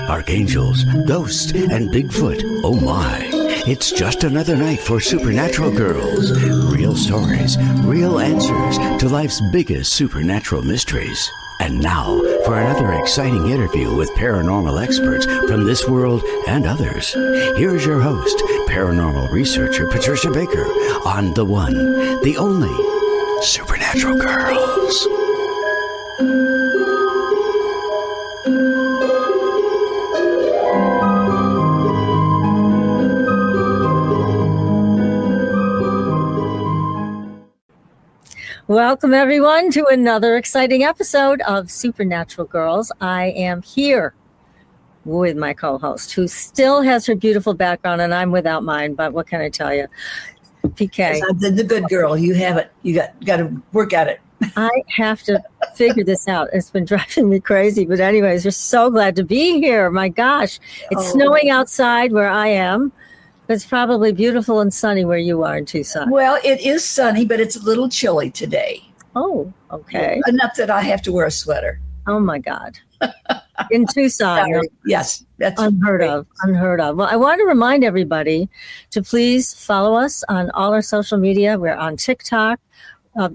Archangels, ghosts, and Bigfoot. Oh my. It's just another night for Supernatural Girls. Real stories, real answers to life's biggest supernatural mysteries. And now for another exciting interview with paranormal experts from this world and others. Here's your host, paranormal researcher Patricia Baker, on the one, the only Supernatural Girls. Welcome, everyone, to another exciting episode of Supernatural Girls. I am here with my co-host, who still has her beautiful background, and I'm without mine, but what can I tell you? PK. The good girl. You have it. You got to work at it. I have to figure this out. It's been driving me crazy. But anyways, we're so glad to be here. My gosh. It's snowing outside where I am. It's probably beautiful and sunny where you are in Tucson. Well, it is sunny, but it's a little chilly today. Oh, okay. Enough that I have to wear a sweater. Oh, my God. In Tucson. Yes. That's unheard of. Well, I want to remind everybody to please follow us on all our social media. We're on TikTok.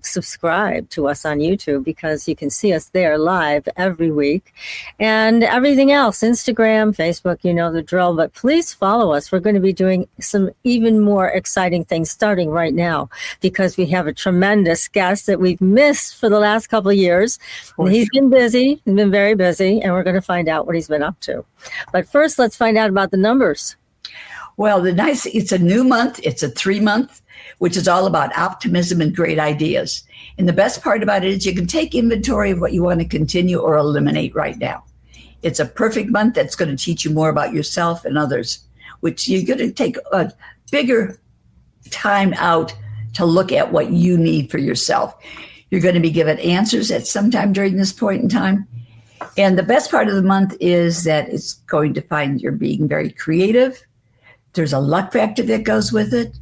Subscribe to us on YouTube because you can see us there live every week, and everything else, Instagram, Facebook, you know the drill, but please follow us. We're going to be doing some even more exciting things starting right now because we have a tremendous guest that we've missed for the last couple of years. And he's been busy. He's been very busy, and we're going to find out what he's been up to. But first, let's find out about the numbers. Well, it's a new month. It's a 3-month, which is all about optimism and great ideas. And the best part about it is you can take inventory of what you want to continue or eliminate right now. It's a perfect month that's going to teach you more about yourself and others, which you're going to take a bigger time out to look at what you need for yourself. You're going to be given answers at some time during this point in time. And the best part of the month is that it's going to find you're being very creative. There's a luck factor that goes with it.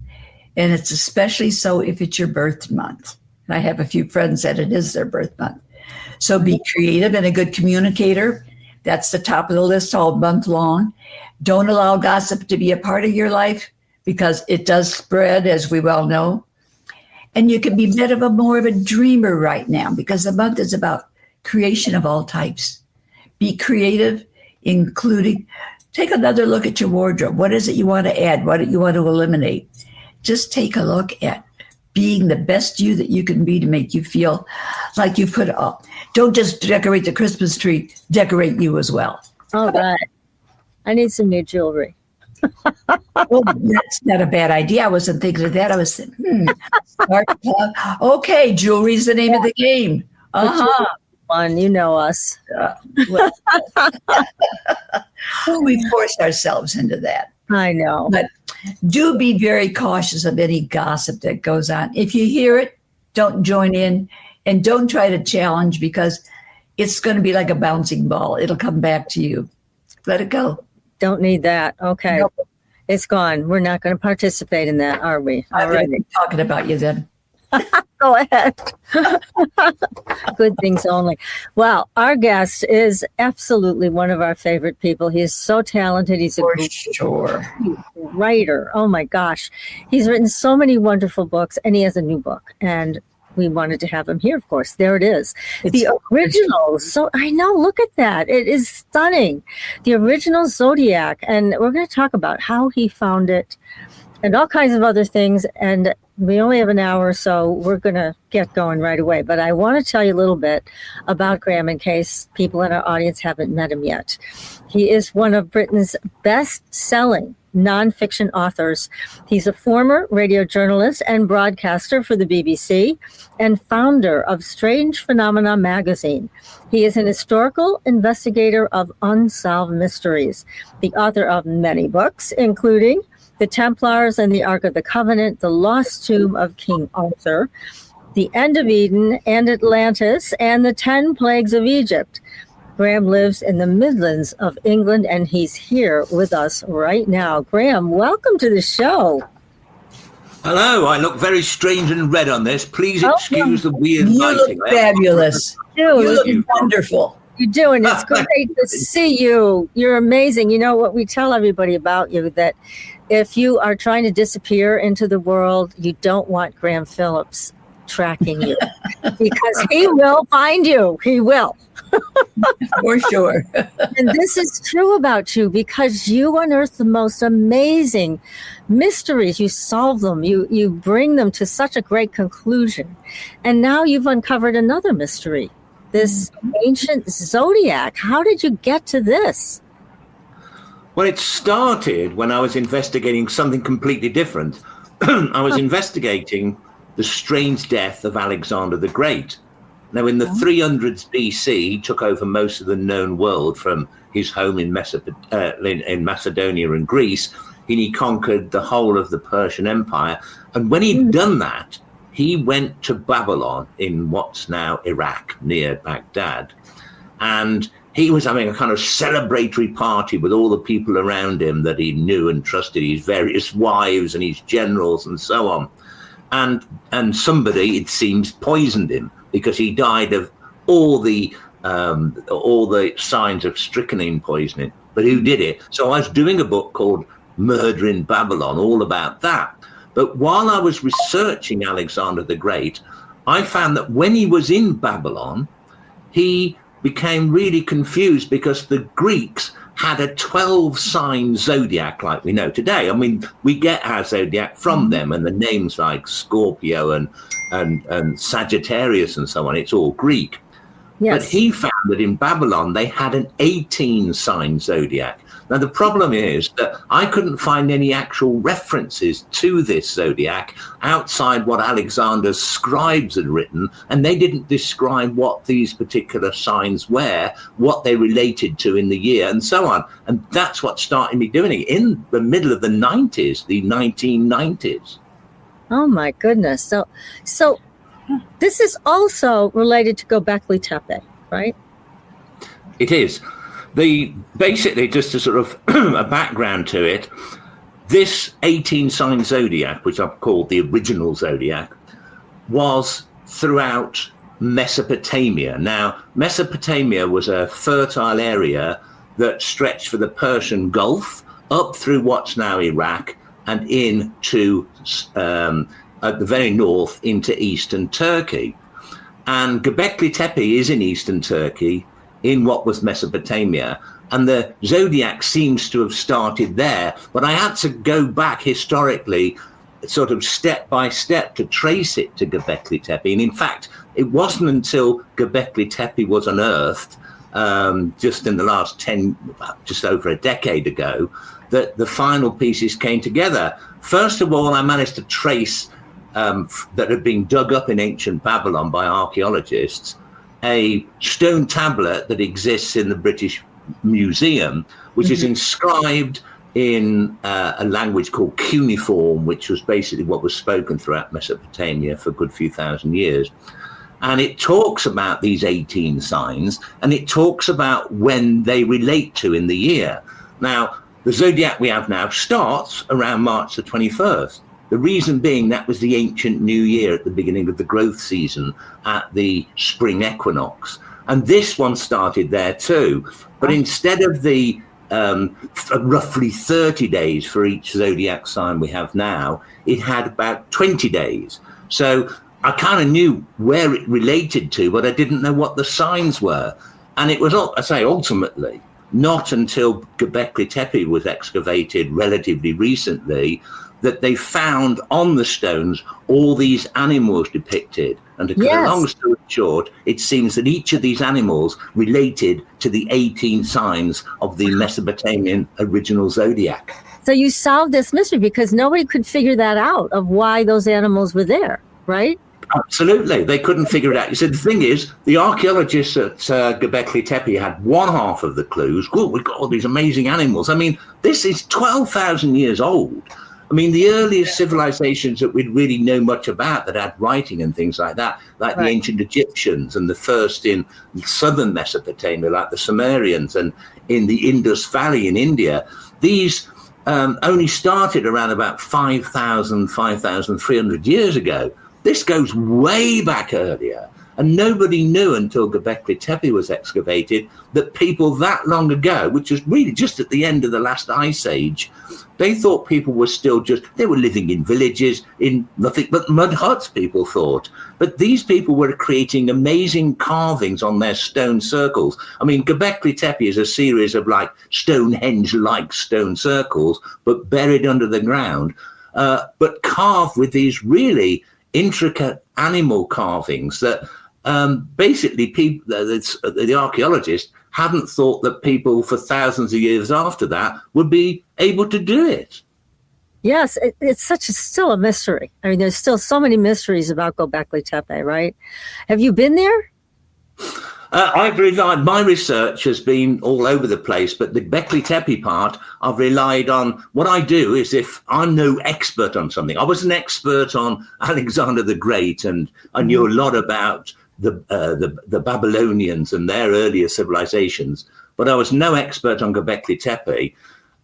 And it's especially so if it's your birth month. And I have a few friends that it is their birth month. So be creative and a good communicator. That's the top of the list all month long. Don't allow gossip to be a part of your life because it does spread, as we well know. And you can be more of a dreamer right now because the month is about creation of all types. Be creative, including take another look at your wardrobe. What is it you want to add? What do you want to eliminate? Just take a look at being the best you that you can be to make you feel like you put up. Don't just decorate the Christmas tree, decorate you as well. All right. I need some new jewelry. Well, that's not a bad idea. I wasn't thinking of that. I was thinking, okay, jewelry's the name of the game. Fun, you know us. We force ourselves into that. I know. But do be very cautious of any gossip that goes on. If you hear it, don't join in and don't try to challenge because it's going to be like a bouncing ball. It'll come back to you. Let it go. Don't need that. Okay. Nope. It's gone. We're not going to participate in that, are we? All right. Talking about you then. Go ahead. Good things only. Well, our guest is absolutely one of our favorite people. He is so talented. He's a writer. Oh my gosh. He's written so many wonderful books, and he has a new book. And we wanted to have him here, of course. There it is. The original. So I know, look at that. It is stunning. The original Zodiac. And we're going to talk about how he found it and all kinds of other things. And we only have an hour, so we're going to get going right away. But I want to tell you a little bit about Graham in case people in our audience haven't met him yet. He is one of Britain's best-selling nonfiction authors. He's a former radio journalist and broadcaster for the BBC and founder of Strange Phenomena magazine. He is an historical investigator of unsolved mysteries, the author of many books, including The Templars and the Ark of the Covenant, The Lost Tomb of King Arthur, The End of Eden and Atlantis, and The 10 Plagues of Egypt. Graham lives in the Midlands of England, and he's here with us right now. Graham, welcome to the show. Hello, I look very strange and red on this. Please excuse the weird You lighting. look fabulous. You look wonderful. You do, and it's great to see you. You're amazing. You know what we tell everybody about you, that if you are trying to disappear into the world, you don't want Graham Phillips tracking you because he will find you. He will. For sure. And this is true about you because you unearth the most amazing mysteries. You solve them. You bring them to such a great conclusion. And now you've uncovered another mystery, this ancient zodiac. How did you get to this? Well, it started when I was investigating something completely different. I was investigating the strange death of Alexander the Great. Now, in the 300s BC, he took over most of the known world from his home in Macedonia and Greece, and he conquered the whole of the Persian Empire. And when he'd done that, he went to Babylon in what's now Iraq, near Baghdad. And he was having a kind of celebratory party with all the people around him that he knew and trusted, his various wives and his generals and so on. And somebody, it seems, poisoned him because he died of all the signs of strychnine poisoning. But who did it? So I was doing a book called Murder in Babylon, all about that. But while I was researching Alexander the Great, I found that when he was in Babylon, he became really confused because the Greeks had a 12-sign zodiac like we know today. I mean, we get our zodiac from them, and the names like Scorpio and Sagittarius and so on, it's all Greek. Yes. But he found that in Babylon, they had an 18-sign zodiac. Now, the problem is that I couldn't find any actual references to this zodiac outside what Alexander's scribes had written, and they didn't describe what these particular signs were, what they related to in the year, and so on. And that's what started me doing it in the middle of the 90s, the 1990s. Oh, my goodness. So this is also related to Göbekli Tepe, right? It is. Basically, just a sort of a background to it, this 18-sign zodiac, which I've called the original zodiac, was throughout Mesopotamia. Now, Mesopotamia was a fertile area that stretched from the Persian Gulf up through what's now Iraq and into at the very north into eastern Turkey. And Göbekli Tepe is in eastern Turkey, in what was Mesopotamia, and the zodiac seems to have started there. But I had to go back historically, sort of step by step, to trace it to Göbekli Tepe. And in fact, it wasn't until Göbekli Tepe was unearthed, just in the last just over a decade ago, that the final pieces came together. First of all, I managed to trace that had been dug up in ancient Babylon by archaeologists, a stone tablet that exists in the British Museum, which is inscribed in a language called cuneiform, which was basically what was spoken throughout Mesopotamia for a good few thousand years. And it talks about these 18 signs, and it talks about when they relate to in the year. Now, the zodiac we have now starts around March the 21st. The reason being that was the ancient New Year at the beginning of the growth season at the spring equinox. And this one started there too. But instead of the roughly 30 days for each zodiac sign we have now, it had about 20 days. So I kind of knew where it related to, but I didn't know what the signs were. And it was, I say, ultimately, not until Göbekli Tepe was excavated relatively recently that they found on the stones all these animals depicted. And to cut a long story short, it seems that each of these animals related to the 18 signs of the Mesopotamian original zodiac. So you solved this mystery because nobody could figure that out, of why those animals were there, right? Absolutely. They couldn't figure it out. You said the thing is, the archaeologists at Göbekli Tepe had one half of the clues. Cool, we've got all these amazing animals. I mean, this is 12,000 years old. I mean, the earliest civilizations that we'd really know much about that had writing and things like that, like the ancient Egyptians, and the first in southern Mesopotamia, like the Sumerians, and in the Indus Valley in India, these only started around about 5,000, 5,300 years ago. This goes way back earlier. And nobody knew until Göbekli Tepe was excavated that people that long ago, which was really just at the end of the last ice age, they thought people were still they were living in villages, in nothing but mud huts, people thought. But these people were creating amazing carvings on their stone circles. I mean, Göbekli Tepe is a series of like Stonehenge-like stone circles, but buried under the ground, but carved with these really intricate animal carvings that basically people, the archaeologists hadn't thought that people for thousands of years after that would be able to do it. Yes, it's still a mystery. I mean, there's still so many mysteries about Göbekli Tepe, right? Have you been there? I've relied, my research has been all over the place, but the Göbekli Tepe part, I've relied on, what I do is if I'm no expert on something, I was an expert on Alexander the Great, and I knew a lot about the Babylonians and their earlier civilizations, but I was no expert on Göbekli Tepe.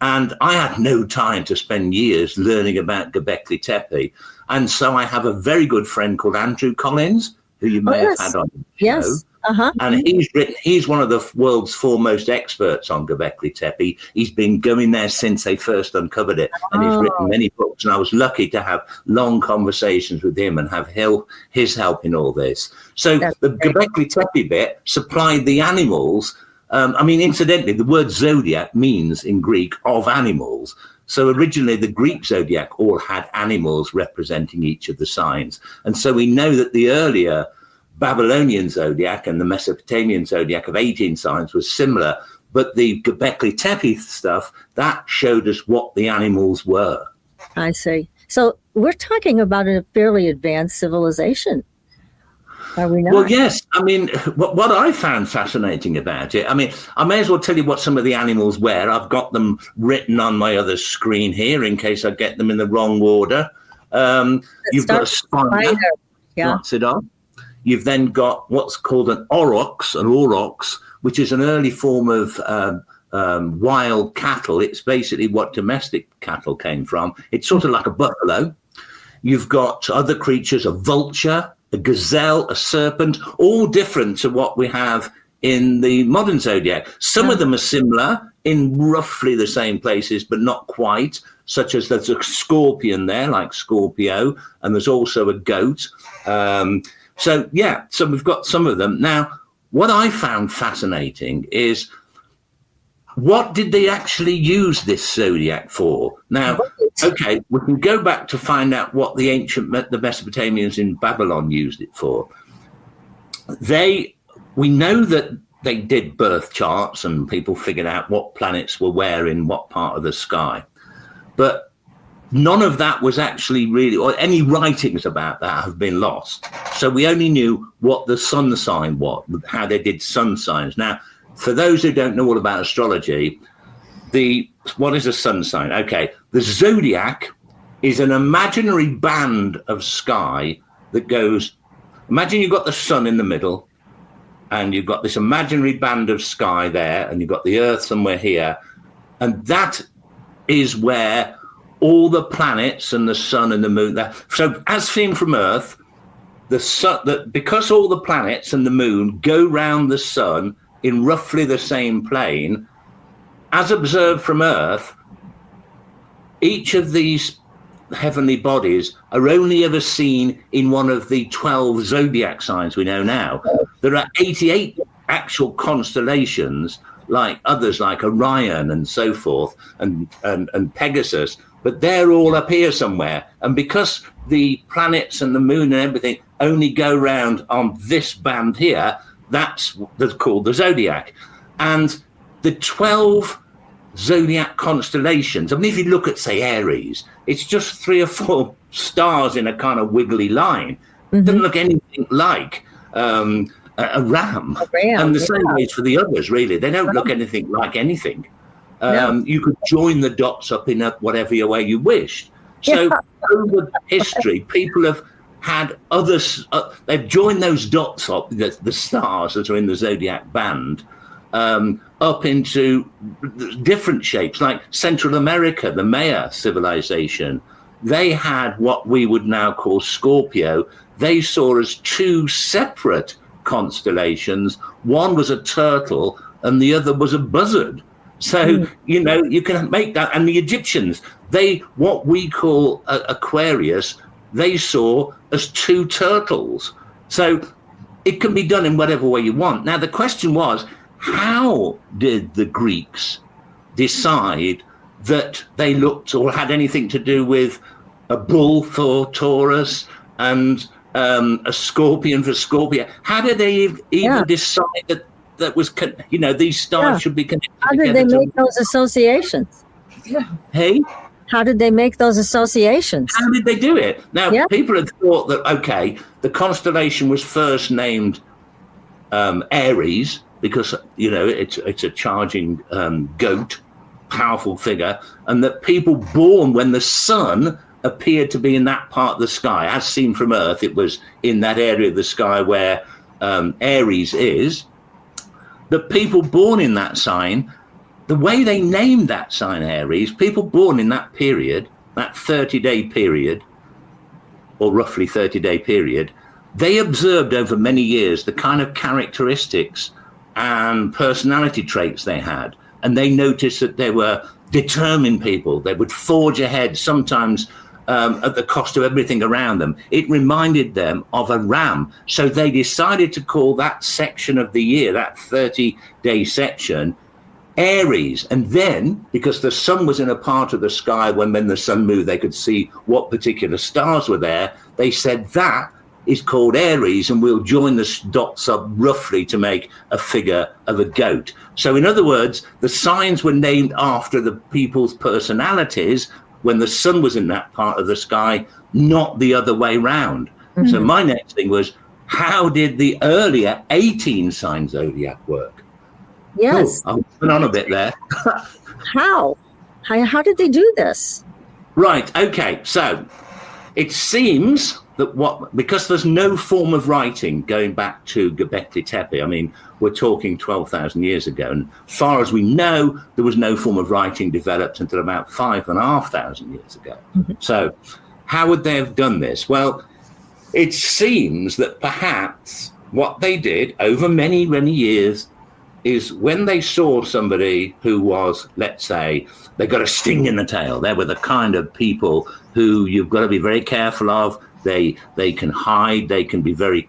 And I had no time to spend years learning about Göbekli Tepe. And so I have a very good friend called Andrew Collins, who you may have had on the show. Yes. Uh-huh. And he's one of the world's foremost experts on Göbekli Tepe. He's been going there since they first uncovered it. And he's written many books. And I was lucky to have long conversations with him and have his help in all this. So the Göbekli Tepe bit supplied the animals. I mean, incidentally, the word zodiac means in Greek of animals. So originally the Greek zodiac all had animals representing each of the signs. And so we know that the earlier Babylonian zodiac and the Mesopotamian zodiac of 18 signs was similar. But the Göbekli Tepe stuff, that showed us what the animals were. I see. So we're talking about a fairly advanced civilization. Are we not? Well, yes. I mean, what I found fascinating about it, I mean, I may as well tell you what some of the animals were. I've got them written on my other screen here in case I get them in the wrong order. You've got a spider. Yeah. It on. You've then got what's called an aurochs, which is an early form of wild cattle. It's basically what domestic cattle came from. It's sort of like a buffalo. You've got other creatures, a vulture, a gazelle, a serpent, all different to what we have in the modern zodiac. Some of them are similar in roughly the same places, but not quite, such as there's a scorpion there, like Scorpio, and there's also a goat. So we've got some of them. Now, what I found fascinating is, what did they actually use this zodiac for? Now, okay, we can go back to find out what the Mesopotamians in Babylon used it for. We know that they did birth charts and people figured out what planets were where in what part of the sky. But none of that was actually really, or any writings about that have been lost. So we only knew what the sun sign was, how they did sun signs. Now, for those who don't know all about astrology, what is a sun sign? Okay, the zodiac is an imaginary band of sky that goes, imagine you've got the sun in the middle, and you've got this imaginary band of sky there, and you've got the earth somewhere here, and that is where all the planets and the sun and the moon there. So as seen from Earth, the sun, because all the planets and the moon go round the sun in roughly the same plane, as observed from Earth, each of these heavenly bodies are only ever seen in one of the 12 zodiac signs we know now. There are 88 actual constellations, like others like Orion and so forth, and Pegasus, but they're all up here somewhere. And because the planets and the moon and everything only go round on this band here, that's called the zodiac. And the 12 zodiac constellations, I mean, if you look at, say, Aries, it's just 3 or 4 stars in a kind of wiggly line. It doesn't look anything like a ram. And the same way for the others, really. They don't look anything like anything. You could join the dots up in whatever way you wished. So over history, people have had others, they've joined those dots up, the stars that are in the zodiac band, up into different shapes, like Central America, the Maya civilization. They had what we would now call Scorpio. They saw as two separate constellations. One was a turtle and the other was a buzzard. So, you can make that. And the Egyptians, what we call Aquarius, they saw as two turtles. So it can be done in whatever way you want. Now, the question was, how did the Greeks decide that they looked or had anything to do with a bull for Taurus and a scorpion for Scorpio? How did they even decide that was, these stars should be connected together? How did they make those associations? Hey? How did they make those associations? How did they do it? Now, people had thought that, okay, the constellation was first named Aries because, it's a charging goat, powerful figure, and that people born when the sun appeared to be in that part of the sky, as seen from Earth, it was in that area of the sky where Aries is, that people born in that sign, the way they named that sign Aries, people born in that period, that 30-day period, or roughly 30-day period, they observed over many years the kind of characteristics and personality traits they had. And they noticed that they were determined people. They would forge ahead, sometimes at the cost of everything around them. It reminded them of a ram. So they decided to call that section of the year, that 30-day section, Aries. And then, because the sun was in a part of the sky when the sun moved, they could see what particular stars were there. They said that is called Aries, and we'll join the dots up roughly to make a figure of a goat. So in other words, the signs were named after the people's personalities when the sun was in that part of the sky, not the other way round. Mm-hmm. So my next thing was, how did the earlier 18 sign zodiac work? Yes. Oh, I went on a bit there. How did they do this? Right. Okay. So it seems that because there's no form of writing going back to Göbekli Tepe. I mean, we're talking 12,000 years ago. And as far as we know, there was no form of writing developed until about 5,500 years ago. Mm-hmm. So how would they have done this? Well, it seems that perhaps what they did over many, many years is when they saw somebody who was, let's say, they got a sting in the tail. They were the kind of people who you've got to be very careful of. They can hide. They can be very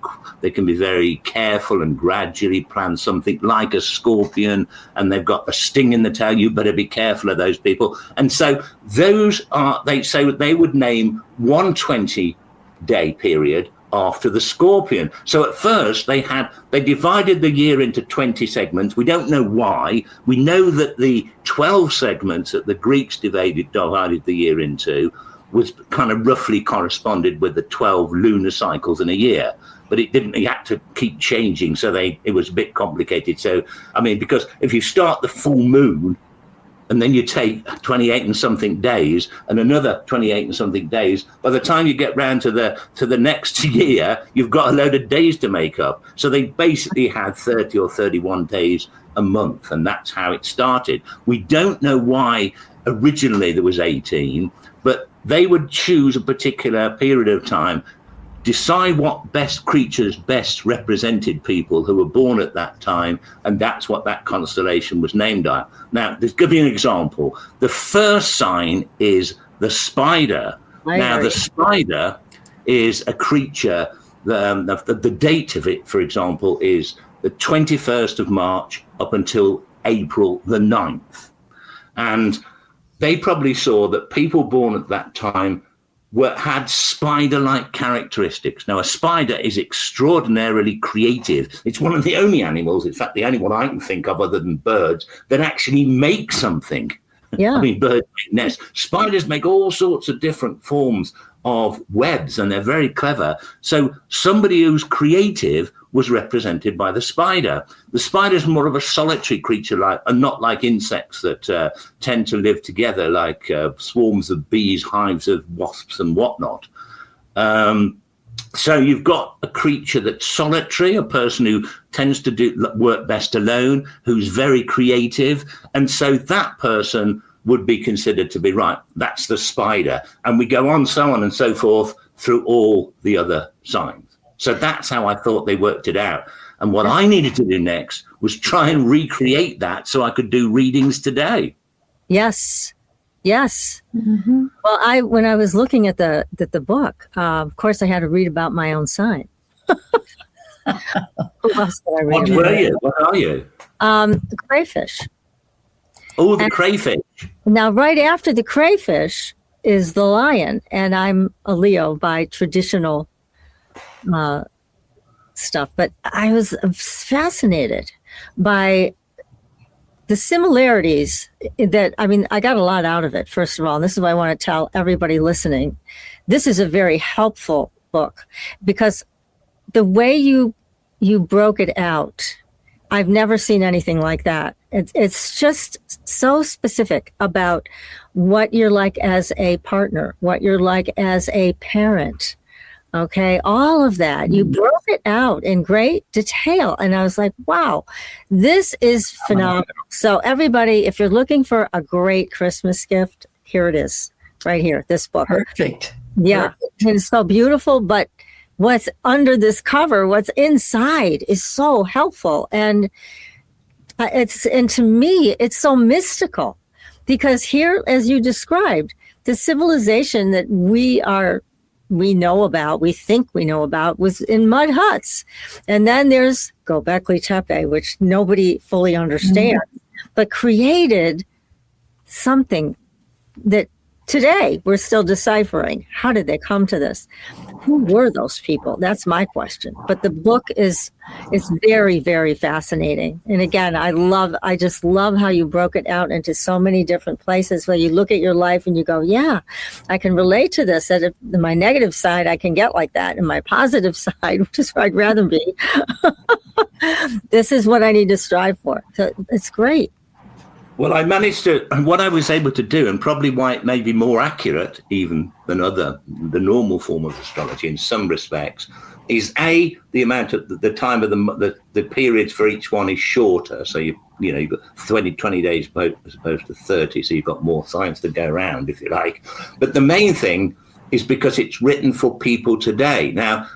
careful and gradually plan something like a scorpion. And they've got a sting in the tail. You better be careful of those people. And so they say they would name 120-day period after the scorpion. So at first they divided the year into 20 segments. We don't know why. We know that the 12 segments that the Greeks divided the year into was kind of roughly corresponded with the 12 lunar cycles in a year. But it had to keep changing. So it was a bit complicated. So, I mean, because if you start the full moon and then you take 28 and something days and another 28 and something days, by the time you get round to the next year, you've got a load of days to make up. So they basically had 30 or 31 days a month, and that's how it started. We don't know why originally there was 18, but they would choose a particular period of time, decide what best creatures best represented people who were born at that time, and that's what that constellation was named after. Now, to give you an example, the first sign is the spider. Now, the spider is a creature, the date of it, for example, is the 21st of March up until April the 9th. And they probably saw that people born at that time had spider-like characteristics. Now, a spider is extraordinarily creative. It's one of the only animals, in fact, the only one I can think of other than birds, that actually make something. Yeah. I mean, birds make nests. Spiders make all sorts of different forms of webs, and they're very clever. So somebody who's creative was represented by the spider. The spider is more of a solitary creature, and not like insects that tend to live together, like swarms of bees, hives of wasps, and whatnot. So you've got a creature that's solitary, a person who tends to do work best alone, who's very creative. And so that person would be considered to be right. That's the spider. And we go on, so on and so forth through all the other signs. So that's how I thought they worked it out. And what I needed to do next was try and recreate that so I could do readings today. Yes. Yes. Mm-hmm. Well, when I was looking at the book, of course, I had to read about my own sign. Who else did I read? What were you? What are you? Crayfish. Oh, the crayfish. Now, right after the crayfish is the lion, and I'm a Leo by traditional stuff. But I was fascinated by the similarities that, I mean, I got a lot out of it, first of all. And this is what I want to tell everybody listening. This is a very helpful book because the way you broke it out, I've never seen anything like that. It's just so specific about what you're like as a partner, what you're like as a parent. Okay, all of that. You broke it out in great detail. And I was like, wow, this is phenomenal. So everybody, if you're looking for a great Christmas gift, here it is, right here, this book. Perfect. Yeah, it's so beautiful. But what's under this cover, what's inside is so helpful. And to me, it's so mystical because here, as you described, the civilization that we think we know about, was in mud huts. And then there's Göbekli Tepe, which nobody fully understands, but created something that today we're still deciphering. How did they come to this? Who were those people? That's my question. But the book is very, very fascinating. And again, I just love how you broke it out into so many different places where you look at your life and you go, yeah, I can relate to this. That if my negative side, I can get like that. And my positive side, which is where I'd rather be, this is what I need to strive for. So it's great. Well, what I was able to do, and probably why it may be more accurate even than the normal form of astrology in some respects, is the amount of the time of the periods for each one is shorter. So you've got 20 days as opposed to 30, so you've got more signs to go around, if you like. But the main thing is because it's written for people today. Now,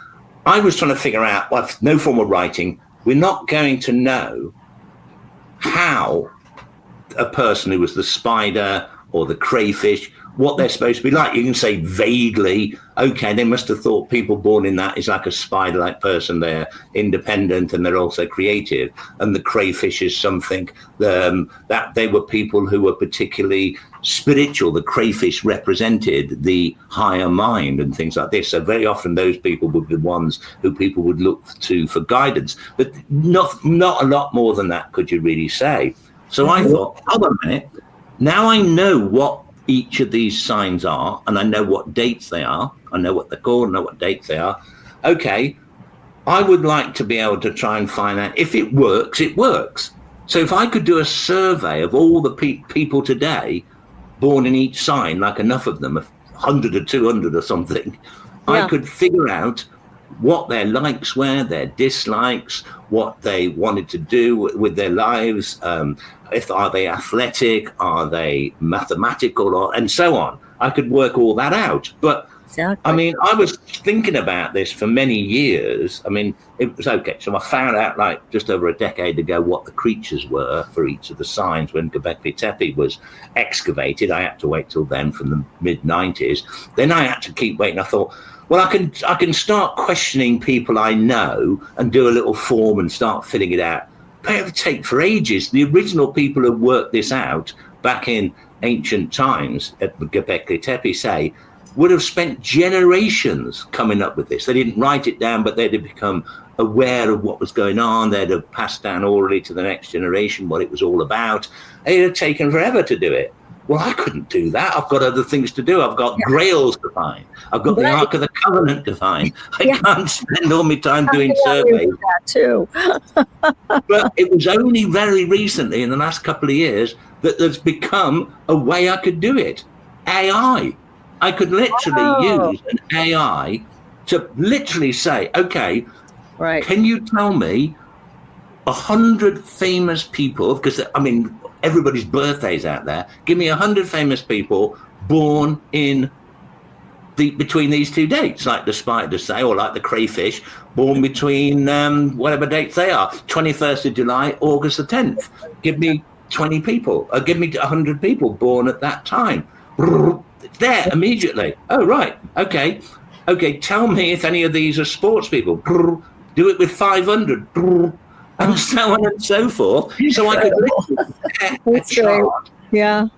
I was trying to figure out, no form of writing, we're not going to know how a person who was the spider or the crayfish, what they're supposed to be like. You can say vaguely, okay, they must have thought people born in that is like a spider-like person. They're independent and they're also creative. And the crayfish is something that they were people who were particularly spiritual. The crayfish represented the higher mind and things like this. So very often those people would be the ones who people would look to for guidance. But not a lot more than that could you really say. So I thought, hold on a minute. Now I know what each of these signs are, and I know what dates they are. I know what they're called, I know what dates they are. Okay, I would like to be able to try and find out if it works, it works. So if I could do a survey of all the people today born in each sign, like enough of them, 100 or 200 or something, I could figure out what their likes were, their dislikes, what they wanted to do with their lives, are they athletic, are they mathematical, and so on. I could work all that out. But exactly. I mean, I was thinking about this for many years. I mean, it was okay. So I found out like just over a decade ago what the creatures were for each of the signs when Göbekli Tepe was excavated. I had to wait till then, from the mid-90s. Then I had to keep waiting. I thought, well, I can start questioning people I know and do a little form and start filling it out. But it would take for ages. The original people who worked this out back in ancient times at Göbekli Tepe, say, would have spent generations coming up with this. They didn't write it down, but they'd have become aware of what was going on. They'd have passed down orally to the next generation what it was all about. It had taken forever to do it. Well, I couldn't do that. I've got other things to do. I've got grails to find. I've got the Ark of the Covenant to find. I can't spend all my time doing surveys. That too. But it was only very recently, in the last couple of years, that there's become a way I could do it. AI. I could literally use an AI to literally say, okay, Right. can you tell me 100 famous people? Because, I mean, everybody's birthdays out there. Give me 100 famous people born in between these two dates, like the spiders say, or like the crayfish, born between whatever dates they are, 21st of July, August the 10th. Give me 20 people, give me 100 people born at that time. There, immediately. Oh, right, okay, tell me if any of these are sports people. Do it with 500. And so on and so forth. So I could literally compare a chart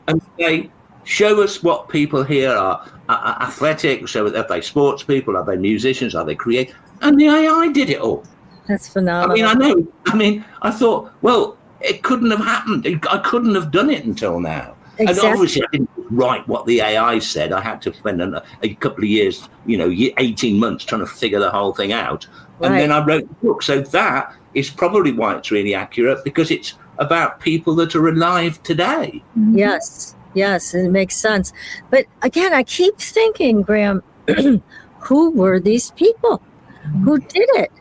and say, show us what people here are athletic, so are they sports people, are they musicians, are they creative? And the AI did it all. That's phenomenal. I mean, I thought, well, it couldn't have happened. I couldn't have done it until now. Exactly. And obviously I didn't write what the AI said. I had to spend a couple of years, 18 months trying to figure the whole thing out. And then I wrote the book. So that is probably why it's really accurate, because it's about people that are alive today. Yes, it makes sense. But again, I keep thinking, Graham, who were these people? Who did it?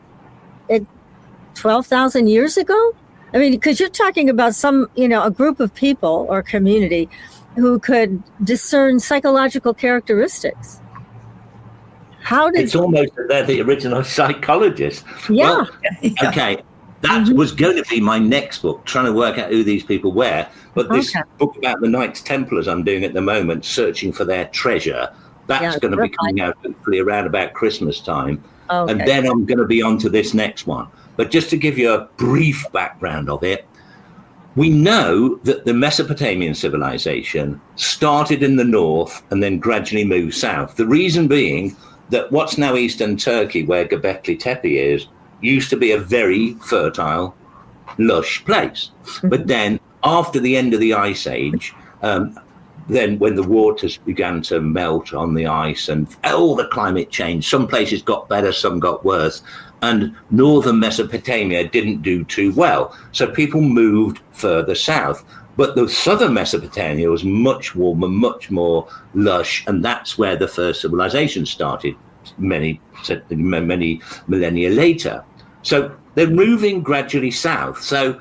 12,000 years ago? I mean, because you're talking about a group of people or community who could discern psychological characteristics. It's almost that they're the original psychologists. Yeah. Well, okay. That was going to be my next book, trying to work out who these people were. But this book about the Knights Templars I'm doing at the moment, searching for their treasure, that's going to be coming out hopefully around about Christmas time. And then I'm going to be on to this next one. But just to give you a brief background of it, we know that the Mesopotamian civilization started in the north and then gradually moved south. The reason being that what's now eastern Turkey, where Göbekli Tepe is, used to be a very fertile, lush place. But then after the end of the Ice Age, then when the waters began to melt on the ice and all the climate changed, some places got better, some got worse, and northern Mesopotamia didn't do too well. So people moved further south. But the southern Mesopotamia was much warmer, much more lush, and that's where the first civilization started many millennia later. So they're moving gradually south. So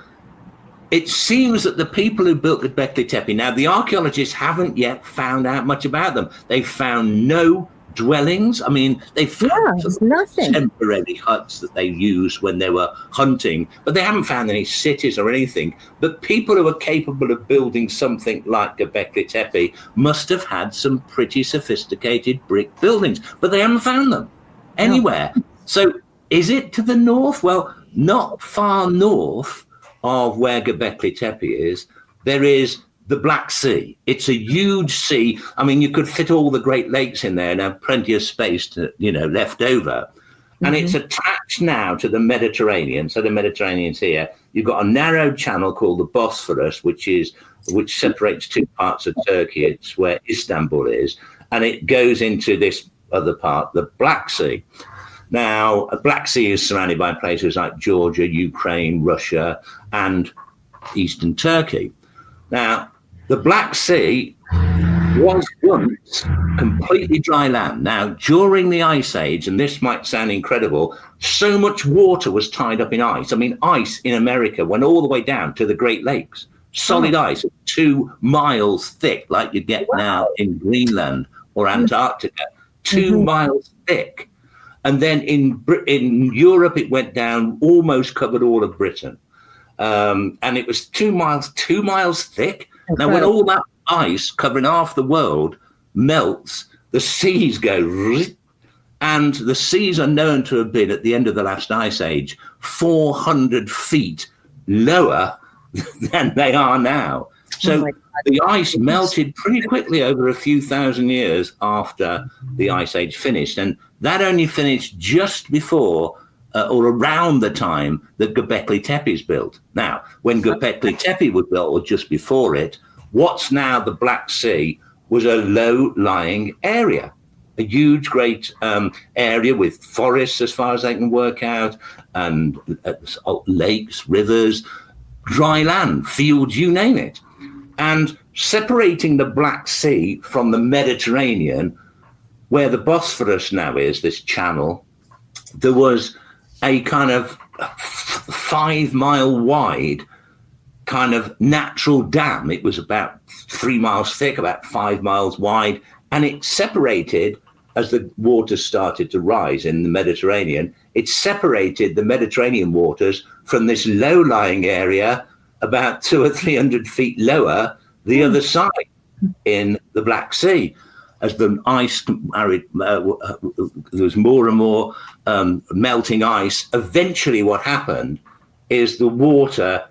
it seems that the people who built Göbekli Tepe, now the archaeologists haven't yet found out much about them. They've found no dwellings. I mean, they found nothing. Temporary huts that they used when they were hunting, but they haven't found any cities or anything. But people who are capable of building something like Göbekli Tepe must have had some pretty sophisticated brick buildings, but they haven't found them anywhere. No. So is it to the north? Well, not far north of where Göbekli Tepe is, there is the Black Sea. It's a huge sea. I mean, you could fit all the Great Lakes in there and have plenty of space to, left over. And it's attached now to the Mediterranean. So the Mediterranean's here. You've got a narrow channel called the Bosphorus, which separates two parts of Turkey. It's where Istanbul is. And it goes into this other part, the Black Sea. Now, the Black Sea is surrounded by places like Georgia, Ukraine, Russia, and eastern Turkey. Now, the Black Sea was once completely dry land. Now, during the Ice Age, and this might sound incredible, so much water was tied up in ice. I mean, ice in America went all the way down to the Great Lakes. Solid ice, 2 miles thick, like you get now in Greenland or Antarctica. 2 miles thick. And then in Europe, it went down, almost covered all of Britain. And it was 2 miles thick. Now, when all that ice covering half the world melts, the seas go, and the seas are known to have been, at the end of the last ice age, 400 feet lower than they are now. So the ice melted pretty quickly over a few thousand years after the Ice Age finished. And that only finished just before or around the time that Göbekli Tepe is built. Now, when Göbekli Tepe was built, or just before it, what's now the Black Sea was a low-lying area, a huge, great area with forests as far as they can work out, and lakes, rivers, dry land, fields, you name it. And separating the Black Sea from the Mediterranean where the Bosphorus now is, this channel, there was a kind of 5 mile wide kind of natural dam. It was about 3 miles thick, about 5 miles wide, and it separated, as the waters started to rise in the Mediterranean, it separated the Mediterranean waters from this low-lying area about 200 or 300 feet lower, the other side in the Black Sea. As the ice, there was more and more melting ice. Eventually what happened is the water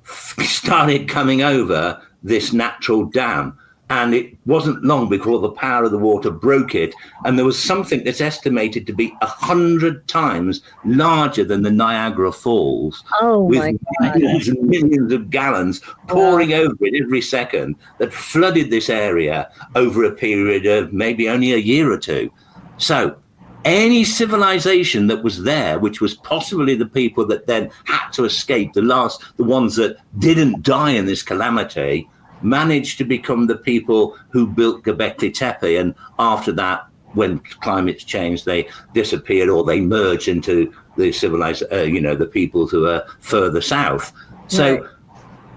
started coming over this natural dam. And it wasn't long before the power of the water broke it. And there was something that's estimated to be 100 times larger than the Niagara Falls, with millions and millions of gallons pouring over it every second, that flooded this area over a period of maybe only a year or two. So any civilization that was there, which was possibly the people that then had to escape, the ones that didn't die in this calamity, managed to become the people who built Göbekli Tepe, and after that, when climates changed, they disappeared or they merged into the civilized, the peoples who are further south. So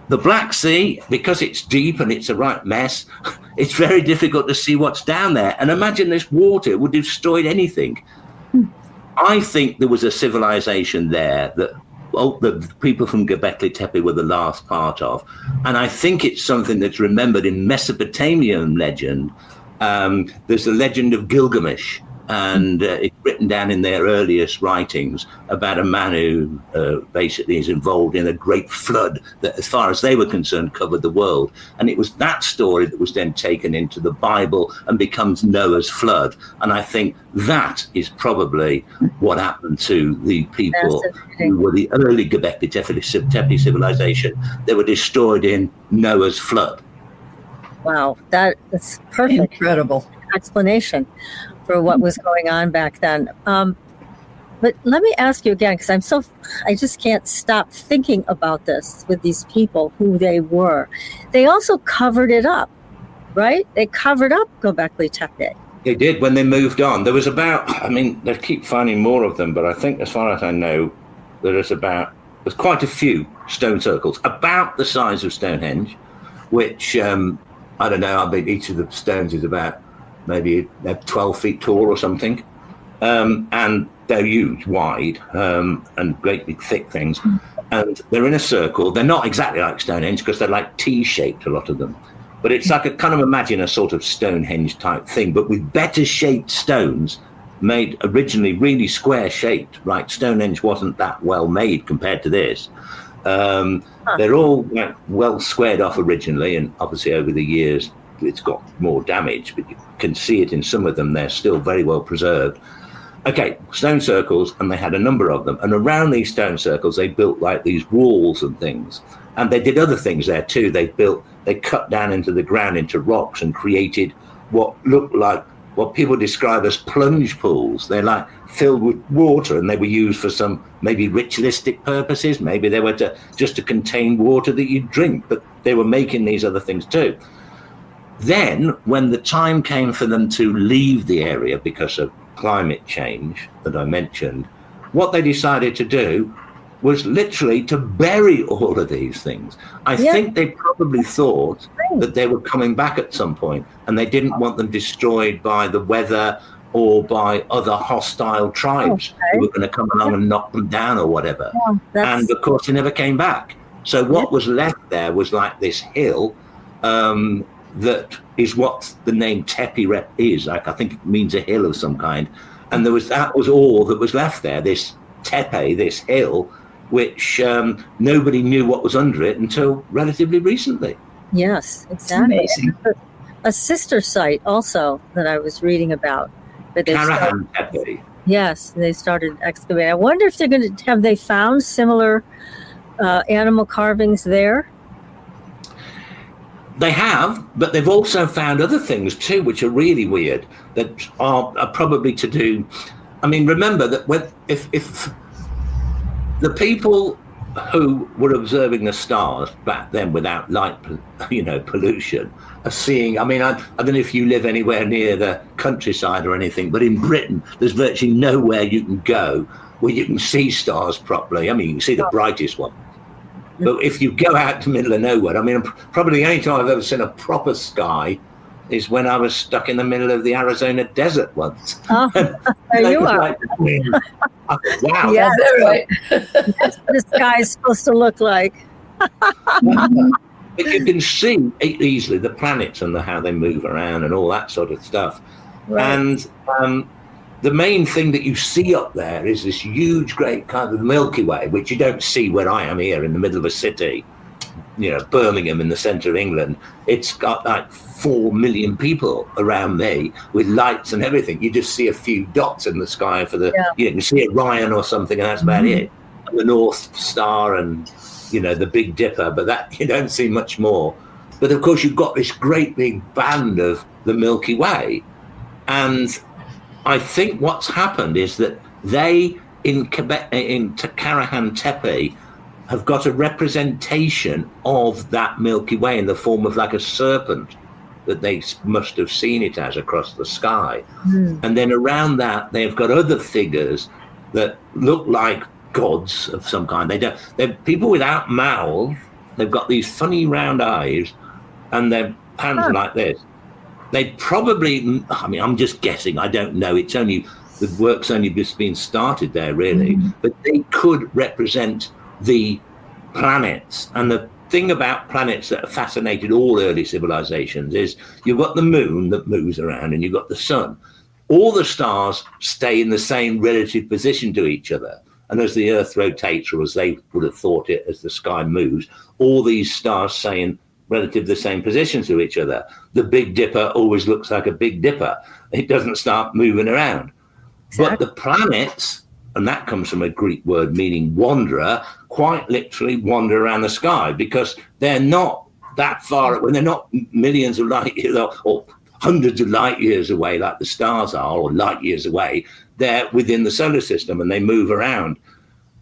the Black Sea, because it's deep and it's a right mess, it's very difficult to see what's down there. And imagine this water would have destroyed anything. I think there was a civilization there that the people from Göbekli Tepe were the last part of. And I think it's something that's remembered in Mesopotamian legend. There's the legend of Gilgamesh, and it's written down in their earliest writings about a man who basically is involved in a great flood that, as far as they were concerned, covered the world. And it was that story that was then taken into the Bible and becomes Noah's flood. And I think that is probably what happened to the people who were the early Göbekli Tepe civilization. They were destroyed in Noah's flood. Wow, that's perfect. Incredible Explanation for what was going on back then. But let me ask you again, because I just can't stop thinking about this with these people, who they were. They also covered it up, right? They covered up Göbekli Tepe. They did when they moved on. There was they keep finding more of them, but I think, as far as I know, there's quite a few stone circles, about the size of Stonehenge, which, I don't know, each of the stones is about maybe 12 feet tall or something. And they're huge, wide, and great big thick things. And they're in a circle. They're not exactly like Stonehenge because they're like T-shaped, a lot of them. But it's like imagine a sort of Stonehenge type thing, but with better shaped stones, made originally really square shaped, right? Stonehenge wasn't that well made compared to this. They're all well squared off originally, and obviously over the years, it's got more damage, but you can see it in some of them. They're still very well preserved. Okay, stone circles, and they had a number of them. And around these stone circles, they built like these walls and things. And they did other things there too. They cut down into the ground, into rocks, and created what looked like what people describe as plunge pools. They're like filled with water, and they were used for some maybe ritualistic purposes. Maybe they were just to contain water that you drink, but they were making these other things too. Then, when the time came for them to leave the area because of climate change that I mentioned, what they decided to do was literally to bury all of these things. I think they probably thought that they were coming back at some point, and they didn't want them destroyed by the weather or by other hostile tribes who were going to come along and knock them down or whatever. And of course, they never came back. So what was left there was like this hill, that is what the name Tepe is. Like, I think it means a hill of some kind. And that was all that was left there, this Tepe, this hill, which nobody knew what was under it until relatively recently. Yes, exactly. Amazing. A sister site also that I was reading about. Karahan Tepe. Yes, they started excavating. I wonder if have they found similar animal carvings there? They have, but they've also found other things too, which are really weird, that are probably to do. I mean, remember that if the people who were observing the stars back then without light, pollution, are seeing. I mean, I don't know if you live anywhere near the countryside or anything, but in Britain, there's virtually nowhere you can go where you can see stars properly. I mean, you can see the brightest one. But if you go out to the middle of nowhere, I mean, probably the only time I've ever seen a proper sky is when I was stuck in the middle of the Arizona desert once. Oh, there you are. Like, wow. Yeah, That's right. that's what the sky is supposed to look like. But you can see easily the planets and how they move around and all that sort of stuff. Right. And the main thing that you see up there is this huge, great kind of Milky Way, which you don't see where I am here in the middle of a city, Birmingham in the centre of England. It's got like 4 million people around me with lights and everything. You just see a few dots in the sky you can see Orion or something, and that's about it. And the North Star and, the Big Dipper, but that you don't see much more. But of course, you've got this great big band of the Milky Way. And I think what's happened is that they, in Karahan Tepe, have got a representation of that Milky Way in the form of like a serpent that they must have seen it as across the sky. And then around that, they've got other figures that look like gods of some kind. They're people without mouths. They've got these funny round eyes and their hands are like this. They probably, I mean, I'm just guessing, I don't know. The work's only just been started there, really. But they could represent the planets. And the thing about planets that have fascinated all early civilizations is you've got the moon that moves around and you've got the sun. All the stars stay in the same relative position to each other. And as the Earth rotates, or as they would have thought it, as the sky moves, all these stars stay in relative the same position to each other. The Big Dipper always looks like a Big Dipper. It doesn't start moving around. Exactly. But the planets, and that comes from a Greek word meaning wanderer, quite literally wander around the sky because they're not that far, when they're not millions of light years or hundreds of light years away like the stars are, or light years away. They're within the solar system and they move around.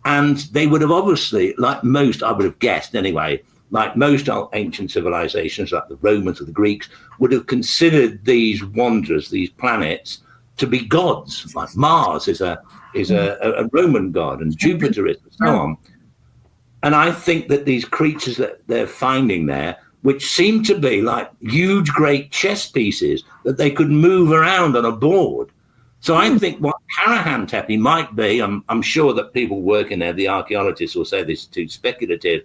And they would have obviously, like most, I would have guessed anyway, like most ancient civilizations, like the Romans or the Greeks, would have considered these wanderers, these planets, to be gods. Like Mars is a Roman god, and Jupiter is, and so on. And I think that these creatures that they're finding there, which seem to be like huge, great chess pieces that they could move around on a board. So I think what Karahan Tepe might be, I'm sure that people working there, the archaeologists will say this is too speculative,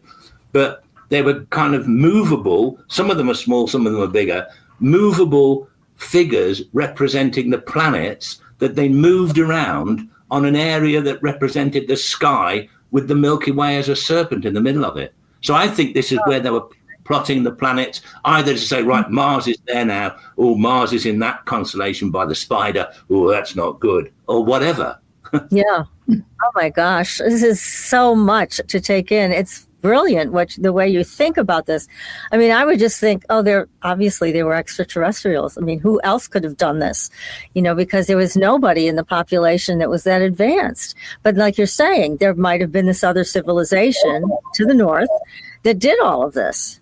but they were kind of movable. Some of them are small, some of them are bigger, movable figures representing the planets that they moved around on an area that represented the sky with the Milky Way as a serpent in the middle of it. So I think this is where they were plotting the planets, either to say, right, Mars is there now, or Mars is in that constellation by the Spider, oh, that's not good, or whatever. Yeah. Oh my gosh, this is so much to take in. It's brilliant the way you think about this. I mean, I would just think, oh, they were extraterrestrials. I mean, who else could have done this? Because there was nobody in the population that was that advanced. But like you're saying, there might have been this other civilization to the north that did all of this.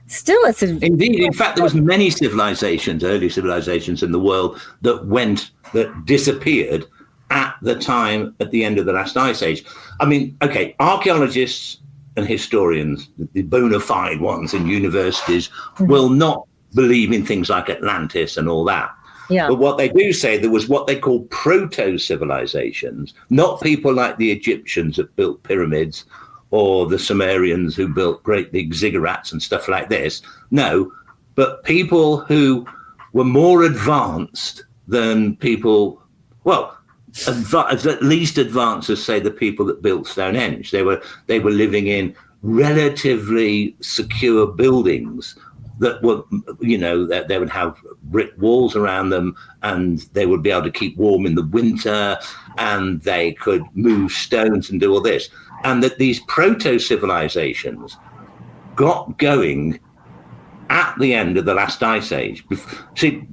Still, it's indeed. In fact, there was many civilizations, early civilizations in the world that disappeared at the end of the last ice age. I mean, okay, archaeologists and historians, the bona fide ones in universities, will not believe in things like Atlantis and all that. Yeah. But what they do say, there was what they call proto-civilizations, not people like the Egyptians that built pyramids or the Sumerians who built great big ziggurats and stuff like this. No, but people who were more advanced than people, at least advanced as, say, the people that built Stonehenge. They were living in relatively secure buildings that were, that they would have brick walls around them, and they would be able to keep warm in the winter, and they could move stones and do all this. And that these proto-civilizations got going at the end of the last ice age. See,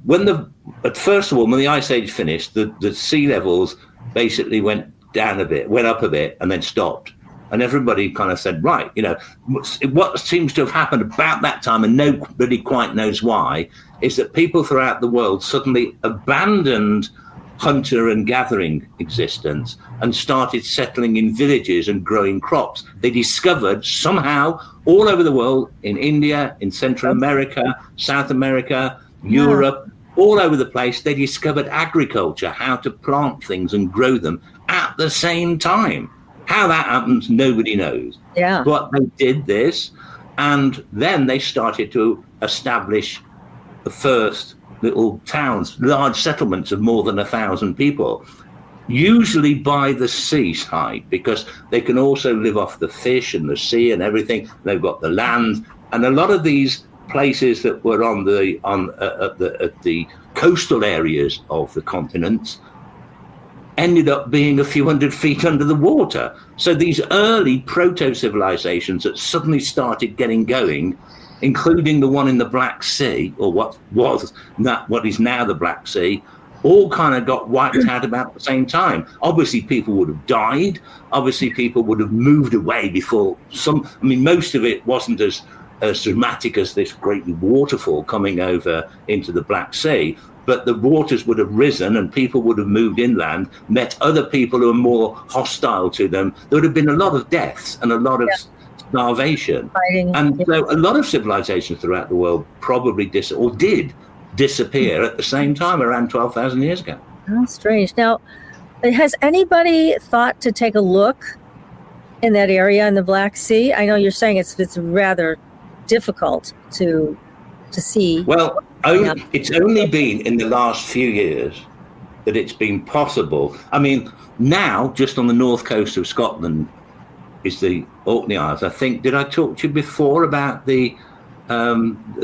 first of all, when the ice age finished, the sea levels basically went up a bit and then stopped. And everybody kind of said, right, what seems to have happened about that time, and nobody quite knows why, is that people throughout the world suddenly abandoned hunter and gathering existence and started settling in villages and growing crops. They discovered somehow all over the world, in India, in Central America, South America, Europe, all over the place, they discovered agriculture, how to plant things and grow them at the same time. How that happens, nobody knows. Yeah. But they did this, and then they started to establish the first little towns, large settlements of more than 1,000 people, usually by the seaside, because they can also live off the fish and the sea and everything. They've got the land, and a lot of these places that were at the coastal areas of the continents ended up being a few hundred feet under the water. So these early proto-civilizations that suddenly started getting going, including the one in the Black Sea, or what is now the Black Sea, all kind of got wiped out about the same time. Obviously, people would have died. Obviously, people would have moved away before most of it wasn't as dramatic as this great waterfall coming over into the Black Sea. But the waters would have risen and people would have moved inland, met other people who are more hostile to them. There would have been a lot of deaths and a lot of starvation. And so a lot of civilizations throughout the world probably did disappear at the same time, around 12,000 years ago. How strange. Now, has anybody thought to take a look in that area in the Black Sea? I know you're saying it's rather difficult to see. Well, it's only been in the last few years that it's been possible. I mean, now just on the north coast of Scotland is the Orkney Isles. I think, did I talk to you before about the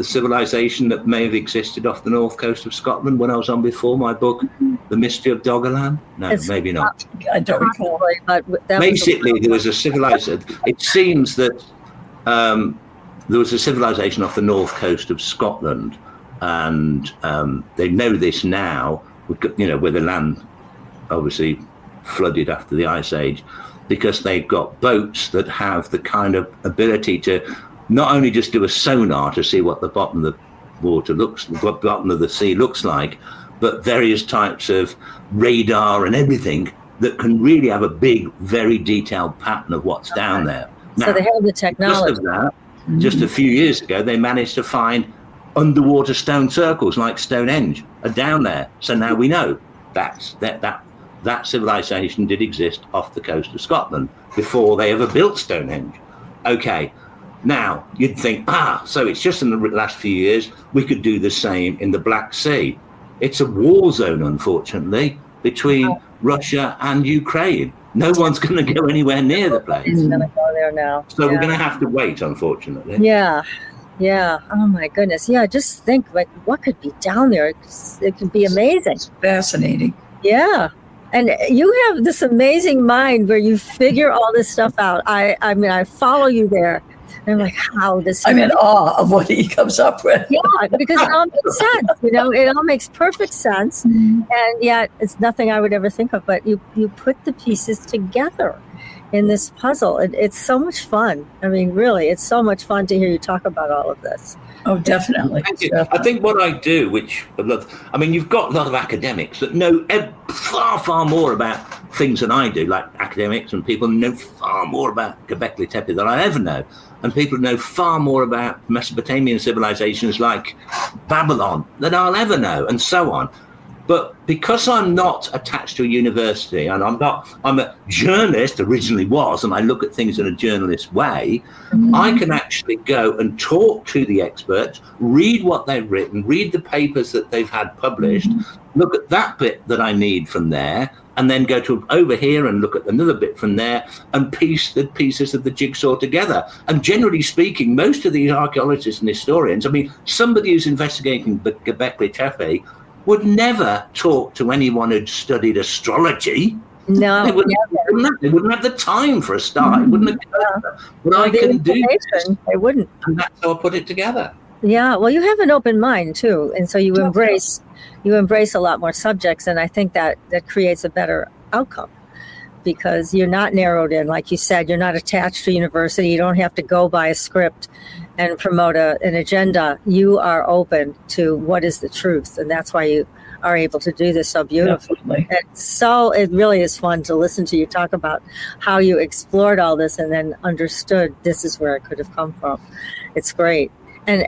civilization that may have existed off the north coast of Scotland when I was on before my book, The Mystery of Doggerland? No, maybe not. I don't recall. Basically, there was a civilization. It seems that there was a civilization off the north coast of Scotland, and they know this now, where the land obviously flooded after the Ice Age, because they've got boats that have the kind of ability to not only just do a sonar to see what the bottom of the bottom of the sea looks like, but various types of radar and everything that can really have a big, very detailed pattern of what's down there. Now, so they have the technology. Just of that, just a few years ago, they managed to find underwater stone circles like Stonehenge are down there. So now we know that civilization did exist off the coast of Scotland before they ever built Stonehenge. Okay, now you'd think, so it's just in the last few years we could do the same in the Black Sea. It's a war zone, unfortunately, between Russia and Ukraine. No one's going to go anywhere near the place. It's going to go there now. So we're going to have to wait, unfortunately. Yeah. Oh my goodness. Yeah. Just think, like, what could be down there? It could be amazing. Fascinating. Yeah. And you have this amazing mind where you figure all this stuff out. I mean, I follow you there. And I'm like, how this? I'm in awe of what he comes up with. Yeah, because it all makes sense. It all makes perfect sense. Mm-hmm. And yet it's nothing I would ever think of. But you put the pieces together in this puzzle. It's so much fun. I mean, really, it's so much fun to hear you talk about all of this. Oh, definitely. I think what I do, you've got a lot of academics that know far, far more about things than I do, like academics and people know far more about Göbekli Tepe than I ever know. And people know far more about Mesopotamian civilizations like Babylon than I'll ever know, and so on. But because I'm not attached to a university, and I'm a journalist, originally was, and I look at things in a journalist way, I can actually go and talk to the experts, read what they've written, read the papers that they've had published, look at that bit that I need from there, and then go to over here and look at another bit from there and piece the pieces of the jigsaw together. And generally speaking, most of these archaeologists and historians, somebody who's investigating the Göbekli Tepe would never talk to anyone who'd studied astrology. No, they wouldn't have the time for a start. It wouldn't occur. But I can do this. They wouldn't. And that's how I put it together. Yeah, well, you have an open mind too, and so you embrace a lot more subjects, and I think that creates a better outcome because you're not narrowed in. Like you said, you're not attached to university. You don't have to go by a script and promote an agenda. You are open to what is the truth. And that's why you are able to do this so beautifully. Definitely. And so it really is fun to listen to you talk about how you explored all this and then understood this is where it could have come from. It's great. And